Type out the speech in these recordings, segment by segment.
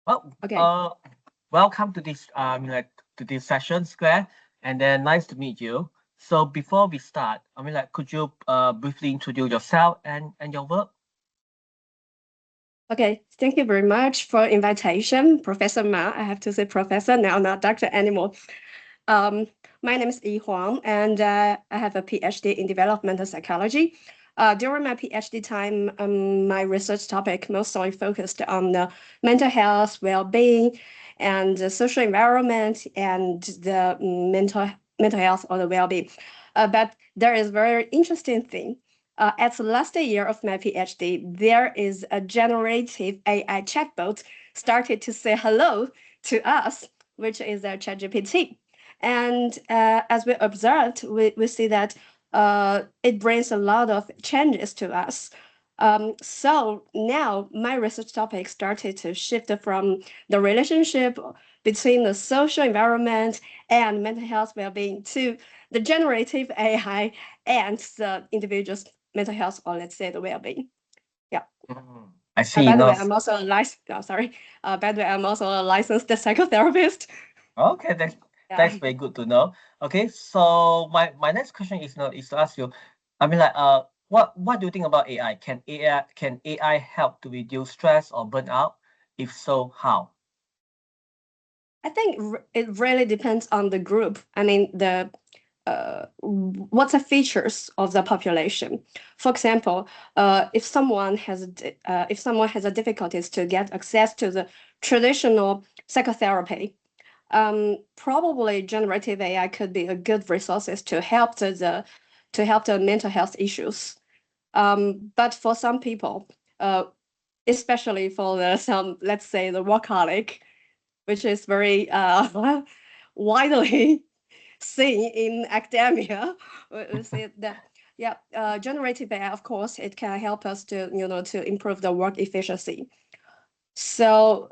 Well, Okay. welcome to this to this session, Square, and then nice to meet you. So before we start, could you briefly introduce yourself and your work? Okay. Thank you very much for invitation, Professor Ma. I have to say professor now, not doctor anymore. Um, my name is Huang, and I have a PhD in developmental psychology. During my PhD time, my research topic mostly focused on the mental health, well-being, and the social environment, and the mental health or the well-being. But there is very interesting thing. At the last year of my PhD, there is a generative AI chatbot started to say hello to us, which is a ChatGPT. And as we observed, we see that it brings a lot of changes to us. So now my research topic started to shift from the relationship between the social environment and mental health well-being to the generative AI and the individual's mental health, or let's say the well-being. Yeah. I see. By the No, way, I'm also a licensed. Oh, sorry. By the way, I'm also a licensed psychotherapist. okay, that's Yeah. very good to know. Okay, so my next question is is to ask you, what do you think about AI? Can AI help to reduce stress or burnout? If so, how? I think it really depends on the group. I mean, the what's the features of the population. For example, if someone has a difficulties to get access to the traditional psychotherapy, probably generative AI could be a good resources to help the mental health issues. But for some people, especially for some, let's say, the workaholic, which is very widely seen in academia. We see that, yeah, generative AI, of course, it can help us to, to improve the work efficiency. So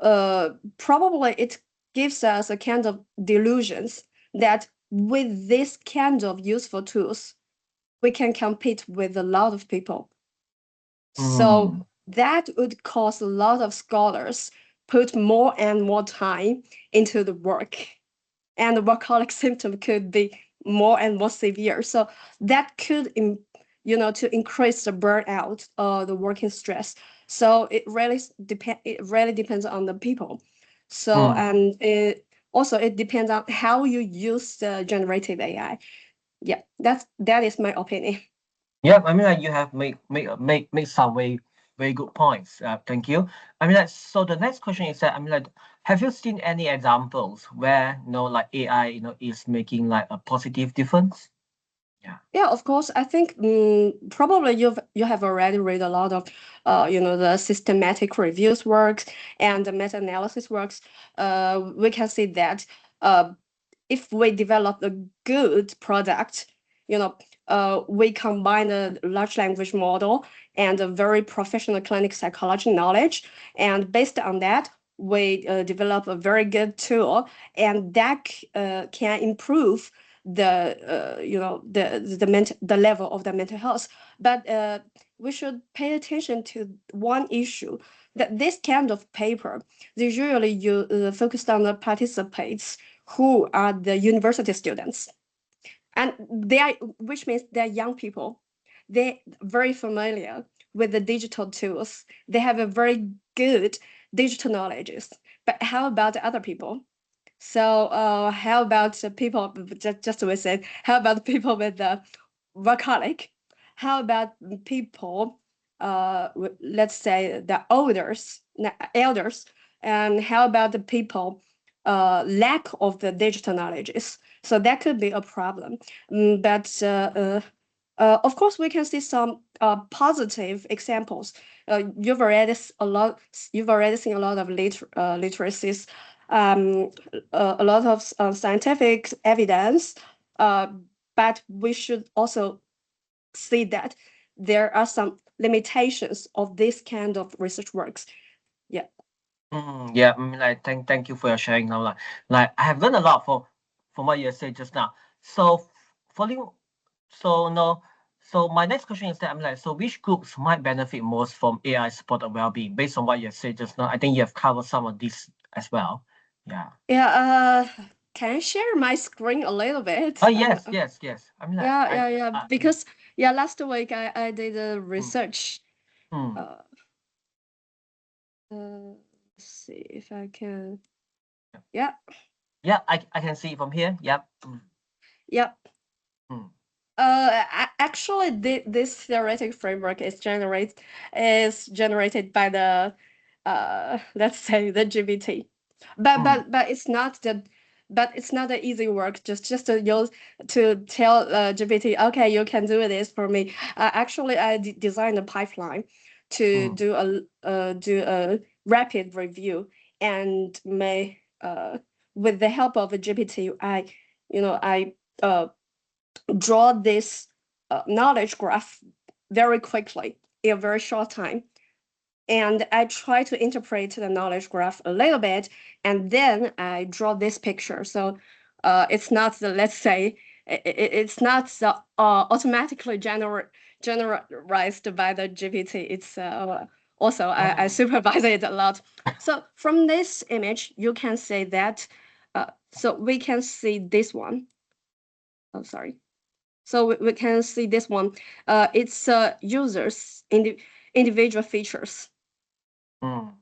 probably it gives us a kind of delusions that with this kind of useful tools, we can compete with a lot of people. So Mm. that would cause a lot of scholars put more and more time into the work, and the workaholic symptom could be more and more severe. So that could, to increase the burnout or the working stress. So it really depend. It really depends on the people. So Mm. and it depends on how you use the generative AI. Yeah, that is my opinion. Yeah, you have make some very good points. Thank you. So the next question is that have you seen any examples where like AI is making like a positive difference? Yeah. Yeah, of course. I think probably you have already read a lot of, the systematic reviews works and the meta-analysis works. We can see that uh, if we develop a good product, we combine a large language model and a very professional clinic psychology knowledge, and based on that, we develop a very good tool, and that can improve the level of the mental health. But we should pay attention to one issue, that this kind of paper, they usually you focused on the participants who are the university students, and they are, which means they're young people. They're very familiar with the digital tools. They have a very good digital knowledges. But how about the other people? So how about the people, just we said, how about the people with the workaholic? How about people, let's say the elders, and how about the people lack of the digital knowledges? So that could be a problem. But of course, we can see some positive examples. You've already seen a lot of literacies, um, a lot of scientific evidence, uh, but we should also see that there are some limitations of this kind of research works. Yeah. Yeah, thank you for your sharing now. Like I have learned a lot from what you said just now. So following so no so my next question is that so which groups might benefit most from AI supported well-being based on what you have said just now? I think you have covered some of these as well. Yeah. Yeah. Can I share my screen a little bit? Oh yes, yes, yes. I mean, like, Yeah. Because last week I did a mm, research. mm. Uh, let's see if I can. Yeah. Yeah, I can see from here. Yep. Yep. Mm, Actually, this theoretic framework is generated by the let's say the GPT, but mm, it's not the easy work. Just to use to tell GPT, okay, you can do this for me. Actually, I designed a pipeline to mm, do a rapid review and may with the help of a GPT, I draw this knowledge graph very quickly in a very short time. And I try to interpret the knowledge graph a little bit, and then I draw this picture. So it's not the, let's say, it's not the automatically generalized by the GPT. It's also, I mm, supervise it a lot. So from this image, you can say that, so we can see this one. Oh, sorry. So we can see this one. It's users individual features. mm,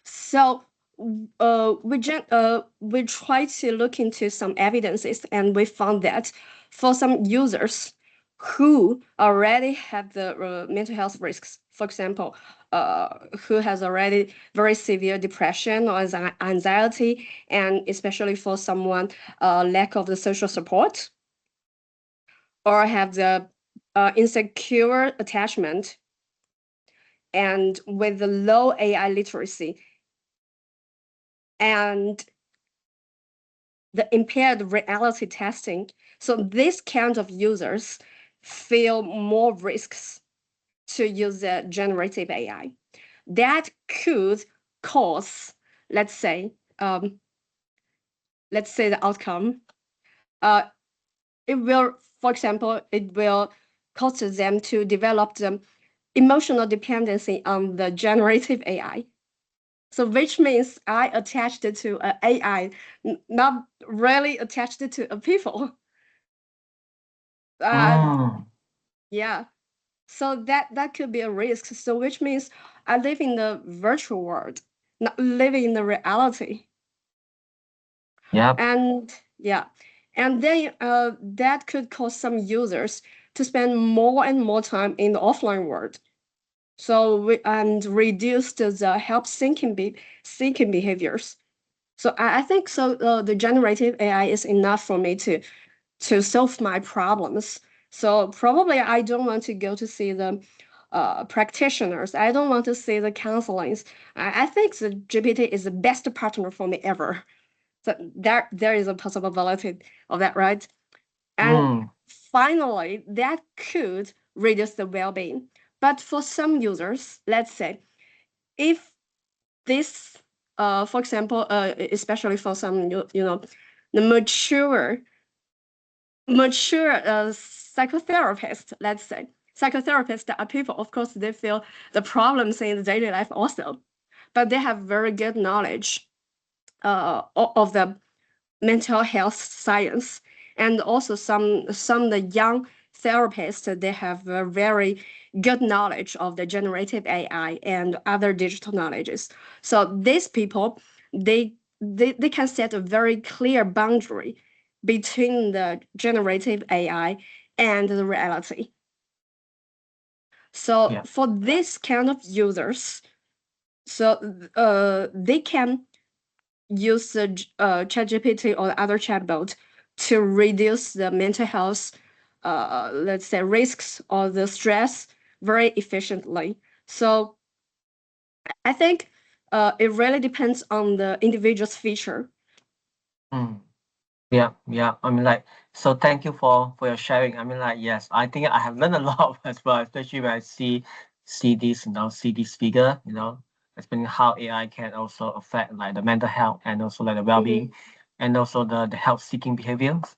So we try to look into some evidences, and we found that for some users who already have the mental health risks, for example, who has already very severe depression or anxiety, and especially for someone lack of the social support, or have the insecure attachment, and with the low AI literacy and the impaired reality testing. So this kind of users feel more risks to use the generative AI. That could cause, let's say, the outcome. Uh, it will, for example, it will cause them to develop the emotional dependency on the generative AI. So which means I attached it to an AI, not really attached it to a people. Uh, mm. yeah. So that could be a risk. So which means I live in the virtual world, not living in the reality. Yep. And yeah, and then that could cause some users to spend more and more time in the offline world. So and reduce the help seeking behaviors. So I think so. The generative AI is enough for me to solve my problems. So probably I don't want to go to see the practitioners. I don't want to see the counselings. I think the GPT is the best partner for me ever. So there is a possibility of that, right? And Mm, finally, that could reduce the well-being. But for some users, let's say, if this, for example, especially for some, the mature psychotherapists, let's say, psychotherapists are people, of course, they feel the problems in the daily life also, but they have very good knowledge of the mental health science, and also some the young therapists, they have a very good knowledge of the generative AI and other digital knowledges. So these people, they can set a very clear boundary between the generative AI and the reality. So yeah. for this kind of users, so they can use the ChatGPT or other chatbot to reduce the mental health, let's say, risks or the stress very efficiently. So I think it really depends on the individual's feature. Mm. Yeah, yeah. I mean, like, so thank you for your sharing. I mean, like, yes, I think I have learned a lot as well, especially when I see this, see this figure, explaining how AI can also affect like the mental health and also like the Mm-hmm, well-being and also the health seeking behaviors.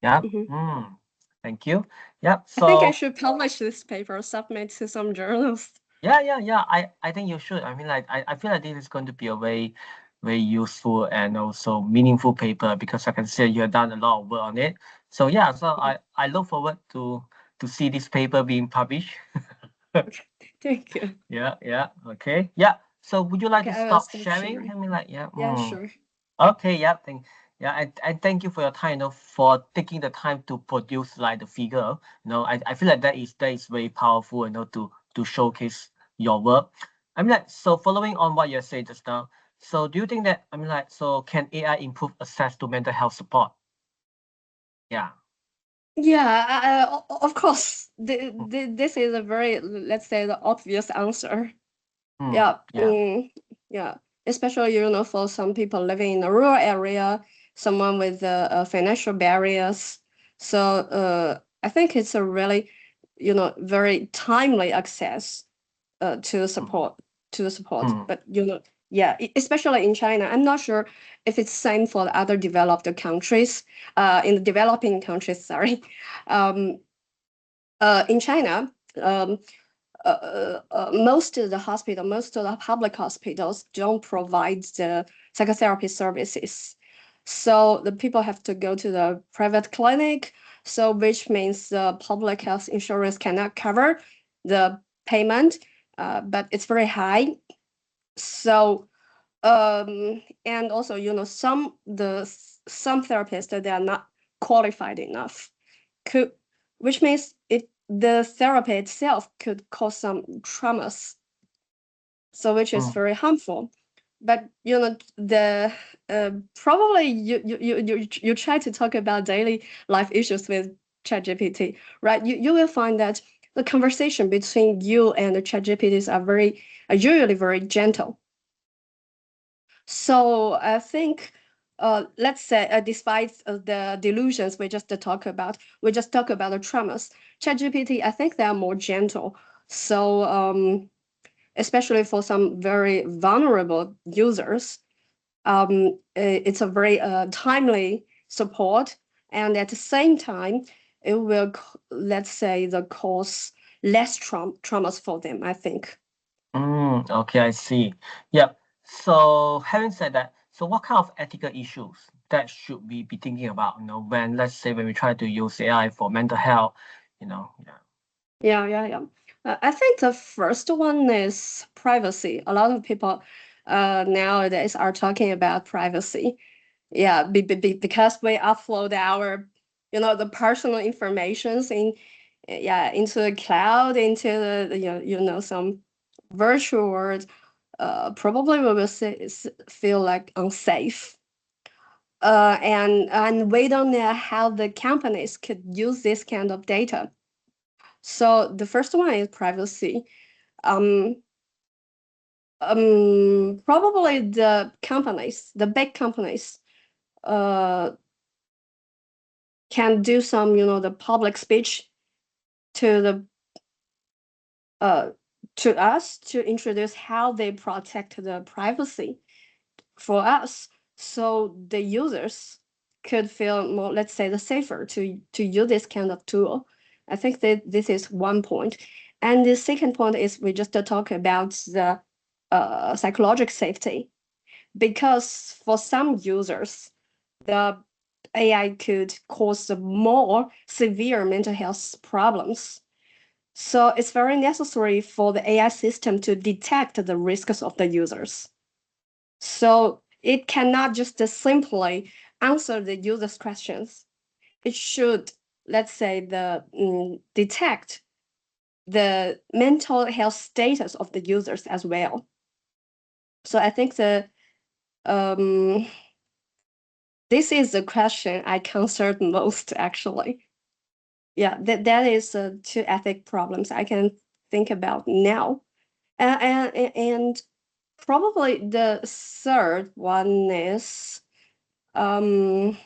Yeah. mm-hmm. Thank you. Yep. I think I So should publish this paper, submit to some journals. yeah. I think you should. I mean, like, I feel like this is going to be a way very useful and also meaningful paper, because I can see you have done a lot of work on it. So yeah, so I look forward to see this paper being published. Thank you. Yeah. Okay. Yeah. So would you like Okay, to I will stop stop sharing? sharing. I mean, like, yeah. Yeah, sure. Okay. Yeah. Yeah. And thank you for your time. For taking the time to produce like the figure. I feel like that is very powerful. To showcase your work. I mean, like, so following on what you said just now. So do you think that, I mean, like, so can AI improve access to mental health support? Yeah. Yeah, of course. This is a very, let's say, the obvious answer. Mm, Yeah, yeah. yeah. Especially, for some people living in a rural area, someone with financial barriers. So I think it's a really, very timely access to Mm, support to the support. mm, But yeah, especially in China, I'm not sure if it's same for the other developed countries. In the developing countries, sorry. Um, in China, most of the public hospitals don't provide the psychotherapy services. So the people have to go to the private clinic. So which means the public health insurance cannot cover the payment, but it's very high. So and also some therapists that they are not qualified enough could, which means the therapy itself could cause some traumas, so which is mm, very harmful. But the probably you try to talk about daily life issues with ChatGPT, right? You will find that the conversation between you and the ChatGPTs are usually very gentle. So I think, let's say, despite the delusions we just talk about the traumas. ChatGPT, I think they are more gentle. So especially for some very vulnerable users, it's a very timely support, and at the same time, it will, let's say, the cause less traumas for them, I think. okay, I see. Yep. So having said that, so what kind of ethical issues that should we be thinking about, when, let's say, when we try to use AI for mental health, yeah. Yeah. I think the first one is privacy. A lot of people nowadays are talking about privacy. Yeah, because we upload our, the personal informations into the cloud, into the, some virtual world. Probably we will feel like unsafe. And we don't know how the companies could use this kind of data. So the first one is privacy. Um, Probably the big companies, uh, can do some, the public speech to the uh, to us to introduce how they protect the privacy for us, so the users could feel more, let's say, the safer to use this kind of tool. I think that this is one point. And the second point is we just talk about the psychological safety, because for some users, the AI could cause more severe mental health problems. So it's very necessary for the AI system to detect the risks of the users. So it cannot just simply answer the user's questions. It should, let's say, detect the mental health status of the users as well. So I think um, this is the question I concerned most, actually. Yeah, that is two ethic problems I can think about now. And probably the third one is um,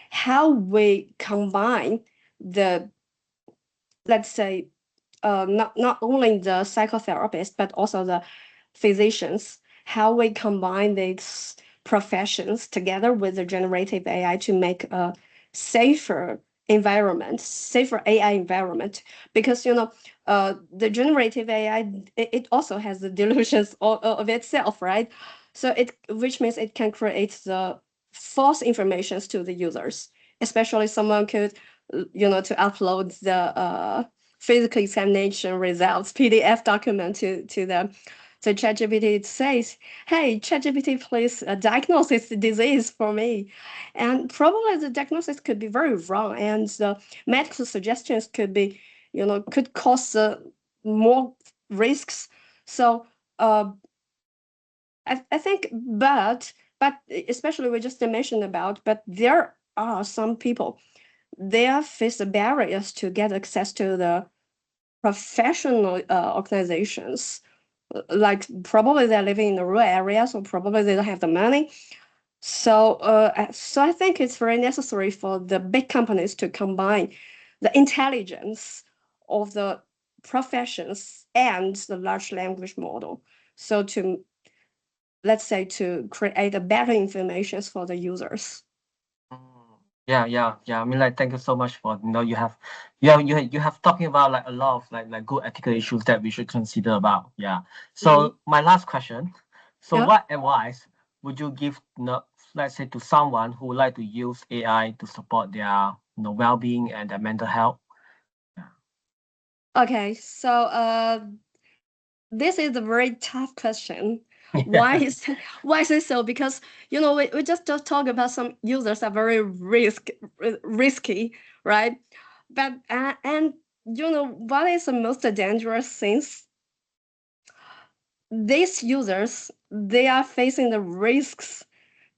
how we combine the, let's say, not only the psychotherapist but also the physicians, how we combine these professions together with the generative AI to make a safer safer AI environment. Because the generative AI, it also has the delusions of itself, right? So which means it can create the false informations to the users. Especially someone could, to upload the physical examination results PDF document to them. So ChatGPT says, "Hey, ChatGPT, please diagnose this disease for me," and probably the diagnosis could be very wrong, and the medical suggestions could be, could cause more risks. So I think, but especially we just mentioned about, but there are some people they face the barriers to get access to the professional organizations. Like probably they're living in the rural areas, or probably they don't have the money. So I think it's very necessary for the big companies to combine the intelligence of the professions and the large language model. So to, let's say, to create a better information for the users. Mm. Yeah, yeah, yeah. I mean, like, thank you so much for you have talking about like a lot of like good ethical issues that we should consider about. Yeah. Mhm. So my last question. So Yeah. what advice would you give, let's say, to someone who would like to use AI to support their well-being and their mental health? Okay. So this is a very tough question. Why Yeah. is why is it so? Because we just talk about some users are very risky, right? But and what is the most dangerous things? These users, they are facing the risks,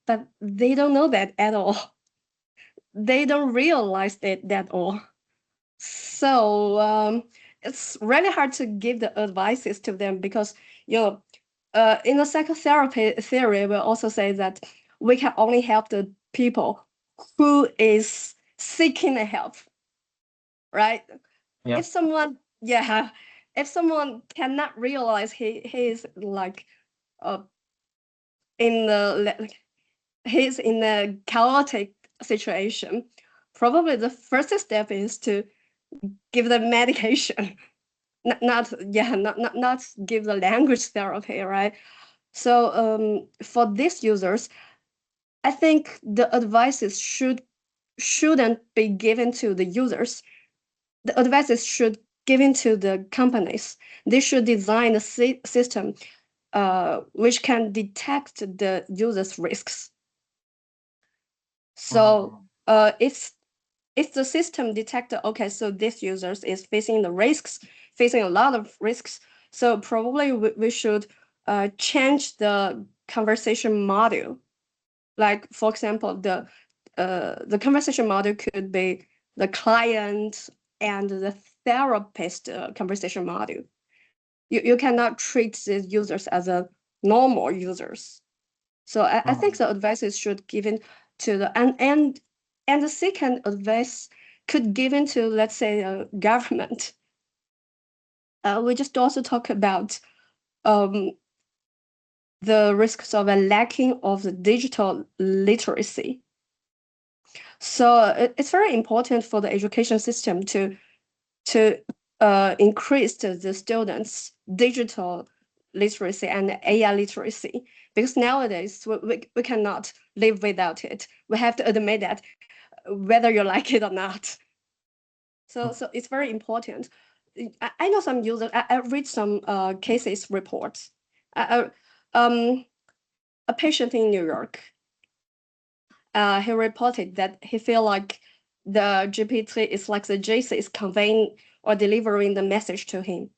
but they don't know that at all. They don't realize it at all. So it's really hard to give the advices to them, because in the psychotherapy theory, we also say that we can only help the people who is seeking the help, right? Yeah. If someone, yeah, if someone cannot realize he is like uh in the like, he's in a chaotic situation, probably the first step is to give them medication. Not give the language therapy, right? So for these users, I think the advices shouldn't be given to the users. The advices should given to the companies. They should design a system which can detect the users' risks. So Mm. if the system detected, okay, so this users is facing the risks, facing a lot of risks, so probably we should change the conversation model. Like, for example, the conversation model could be the client and the therapist conversation model. You cannot treat these users as a normal users. So I think Mm. the advices should given to the and the second advice could given to, let's say, government. We just also talk about um, the risks of a lacking of the digital literacy. So it's very important for the education system to increase the students' digital literacy and AI literacy, because nowadays we cannot live without it. We have to admit that, whether you like it or not. So it's very important. I know some users. I read some cases reports. Um, a patient in New York. He reported that he feel like the GPT is like the JC is conveying or delivering the message to him.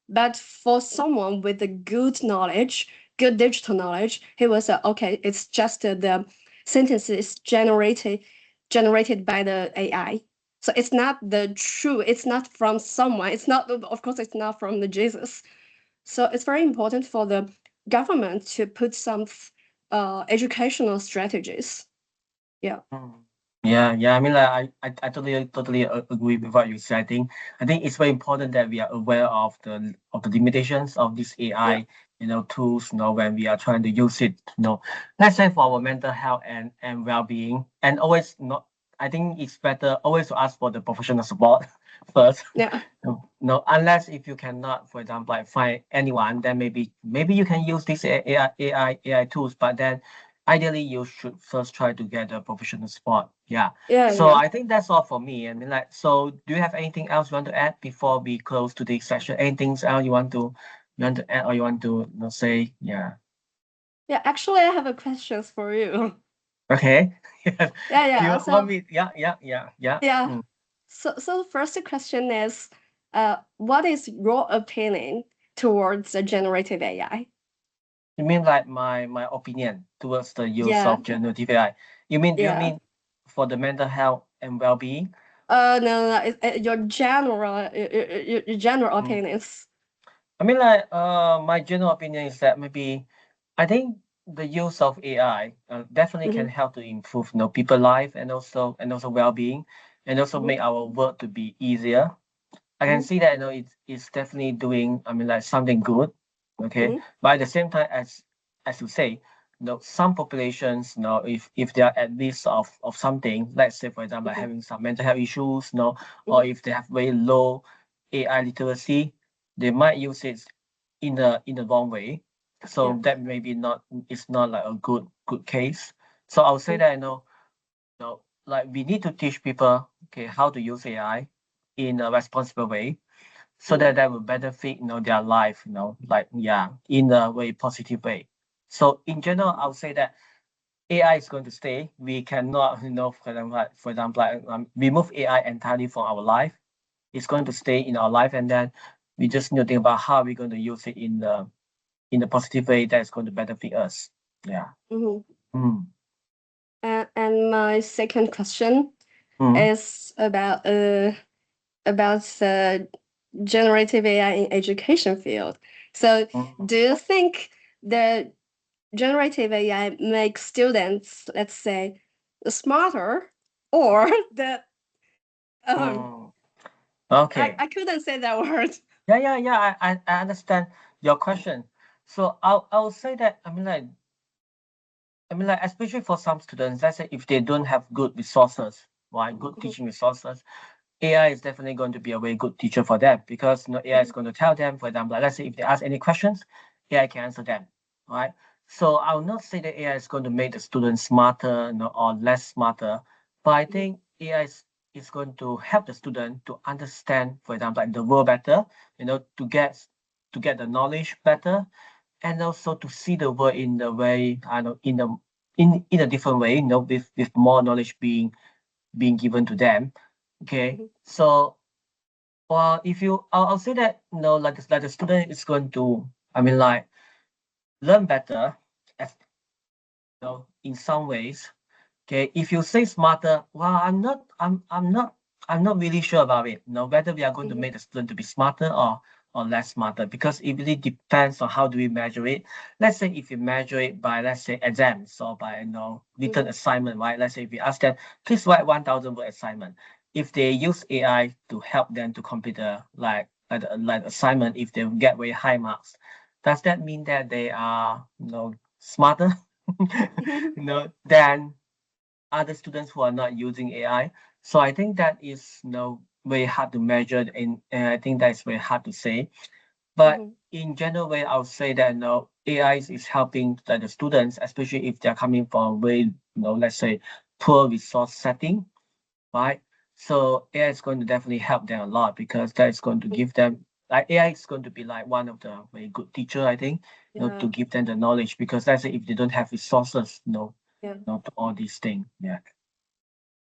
But for someone with the good knowledge, good digital knowledge, he was okay. It's just the sentences generated by the AI. So it's not the true. It's not from someone. It's not. Of course, it's not from the Jesus. So it's very important for the government to put some educational strategies. Yeah. Mm. Yeah, yeah. I mean, like, I totally agree with what you said. I think it's very important that we are aware of the limitations of this Yeah. AI, tools, when we are trying to use it, let's say for our mental health and well-being, and always not. I think it's better always to ask for the professional support first. Yeah. No, unless if you cannot, for example, like find anyone, then maybe you can use these AI tools, but then ideally you should first try to get a professional support. Yeah. Yeah, So yeah. I think that's all for me. I mean, like, so do you have anything else you want to add before we close today's session? Anything else you want to add or you want to say? Yeah. Yeah, actually, I have a questions for you. Okay. Yes. Yeah, Do yeah. you want So, me? Yeah, yeah, yeah, yeah. yeah. Mm. So the first question is, what is your opinion towards the generative AI? You mean like my opinion towards the use Yeah, of generative AI? Do you yeah. mean for the mental health and well-being? No, no, your general, your general Mm. opinions. Like my general opinion is that maybe I think the use of AI definitely can Mm-hmm, help to improve people life and also well-being and also mm-hmm, make our work to be easier. I can see that it's definitely doing like something good, okay. mm-hmm, But at the same time, as you say, some populations, if they are at risk of something, let's say for example, like mm-hmm, having some mental health issues, or mm-hmm, if they have very low AI literacy, they might use it in the wrong way. yeah. So that maybe not it's not like a good case. So I would say that like we need to teach people okay how to use AI in a responsible way so Mm-hmm, that will benefit their life like yeah in a very positive way. So in general I would say that AI is going to stay. We cannot for example like, remove AI entirely from our life. It's going to stay in our life, and then we just need to think about how we're going to use it in the positive way that's going to benefit us. Yeah. mm-hmm. Mm. And my second question Mm. is about the generative AI in education field. So, Mm. do you think the generative AI makes students, let's say, smarter, or that Mm. Okay. I couldn't say that word. Yeah. I understand your question. So I'll say that like especially for some students, let's say if they don't have good resources, right, good Mhm, teaching resources, AI is definitely going to be a very good teacher for them because AI is mhm, going to tell them, for example, like, let's say if they ask any questions, AI can answer them, right? So I will not say that AI is going to make the students smarter, or less smarter, but I mhm, think AI is going to help the student to understand, for example, like the world better, to get the knowledge better, and also to see the world in the way I know in a different way, with more knowledge being given to them. Okay, mhm, so well, if you, I'll say that like the student is going to, like learn better, as in some ways. Okay, if you say smarter, well, I'm not really sure about it. Whether we are going to mhm, make the student to be smarter or less smarter because it really depends on how do we measure it. Let's say if you measure it by let's say exams or by written mhm, assignment, right? Let's say if we ask them, please write 1,000 word assignment. If they use AI to help them to complete the like assignment, if they get very high marks, does that mean that they are smarter? mhm, Than other students who are not using AI. So I think that is very hard to measure, and I think that's very hard to say. But mhm, in general way, I would say that AI is helping the students, especially if they're coming from very let's say poor resource setting, right? So AI is going to definitely help them a lot because that is going to mhm. give them like AI is going to be like one of the very good teacher, I think, to Yeah, give them the knowledge because let's say if they don't have resources, yeah, to all these things. Yeah.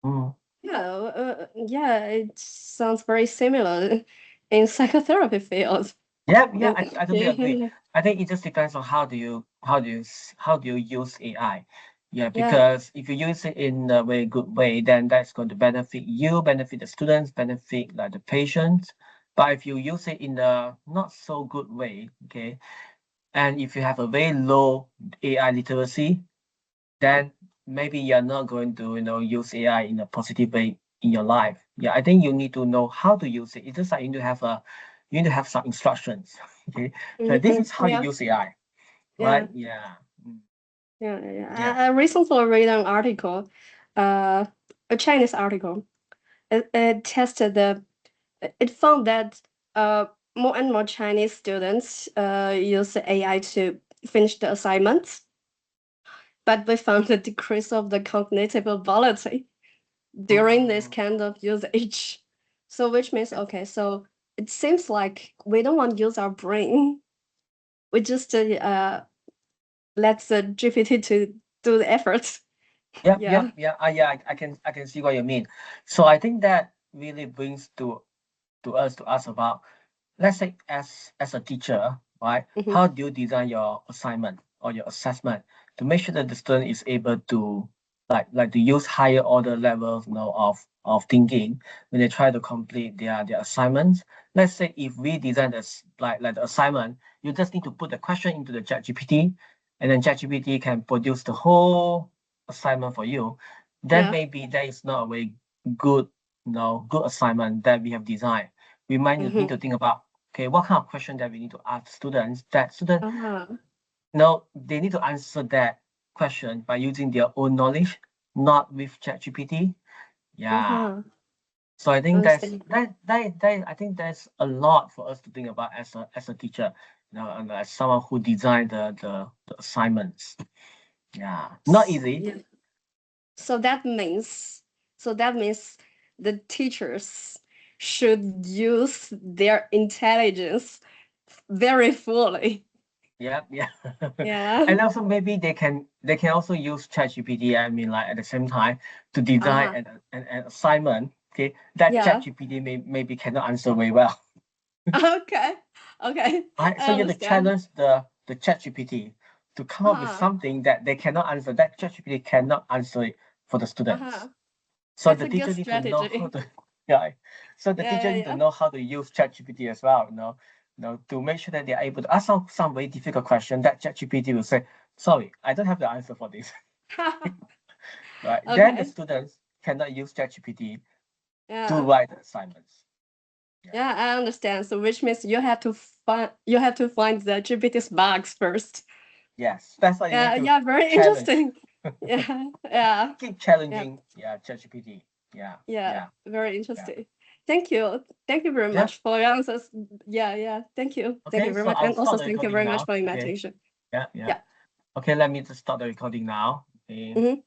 Mm. yeah, yeah. It sounds very similar in psychotherapy field. Yeah, yeah, Yeah, I totally agree. yeah, I think it just depends on how do you use AI. Yeah, yeah, because if you use it in a very good way, then that's going to benefit you, benefit the students, benefit like the patients. But if you use it in a not so good way, okay, and if you have a very low AI literacy, then maybe you're not going to use AI in a positive way in your life. Yeah, I think you need to know how to use it. It's just like you need to have some instructions. Okay, so this mhm, is how you yeah, use AI, yeah. right? Yeah. Mm. Yeah, yeah. Yeah. I recently read an article, uh, a Chinese article. It tested it found that more and more Chinese students use AI to finish the assignments, but we found a decrease of the cognitive ability during this Mm, kind of usage. So which means, okay, so it seems like we don't want to use our brain. We just let the GPT to do the effort. yep, Yeah. yep, yeah, yeah. I can see what you mean. So I think that really brings to us to ask about, let's say as a teacher, right? Mhm. How do you design your assignment or your assessment to make sure that the student is able to like to use higher order levels, of thinking when they try to complete their assignments. Let's say if we design this like the assignment, you just need to put the question into the ChatGPT, and then ChatGPT can produce the whole assignment for you. Then Yeah. maybe that is not a very good, good assignment that we have designed. We might need Mm-hmm. to think about, okay, what kind of question that we need to ask students, that student, Uh-huh. they need to answer that question by using their own knowledge, not with ChatGPT. Yeah. Uh-huh. So I think that's Understand. that I think there's a lot for us to think about as a teacher, and as someone who designed the assignments. Yeah. Not easy. Yeah. So that means, so that means the teachers should use their intelligence very fully. Yeah, yeah. Yeah. And also maybe they can also use ChatGPT, I mean, like at the same time to design Uh-huh. an assignment, okay, that Yeah. ChatGPT maybe cannot answer very well. Okay. Okay. Right? So I you have to understand. challenge the ChatGPT to come up with Uh-huh. something that they cannot answer, that ChatGPT cannot answer it for the students. Uh-huh. So That's the a good teacher need to know how strategy. to, yeah. So the Yeah, teacher yeah, need to yeah. know how to use ChatGPT as well, to make sure that they are able to ask some very difficult question that ChatGPT will say, sorry, I don't have the answer for this. Right? Then the Okay. students cannot use ChatGPT to Yeah. write the assignments. Yeah. Yeah, I understand. So which means you have to find the GPT's bugs first. Yes. That's why you need Yeah, to yeah, very challenge. interesting. Yeah, yeah, Keep yeah, challenging, yeah, ChatGPT. Yeah. yeah, Yeah. very Yeah. interesting. Thank you. Thank you very Yeah. much for your answers. Yeah, yeah. Thank you. Thank you Okay, very so much. I'll And start also the thank you recording very much now. for your Okay. invitation. Yeah, yeah. Yeah. Okay, let me just start the recording now. Okay. Mm-hmm.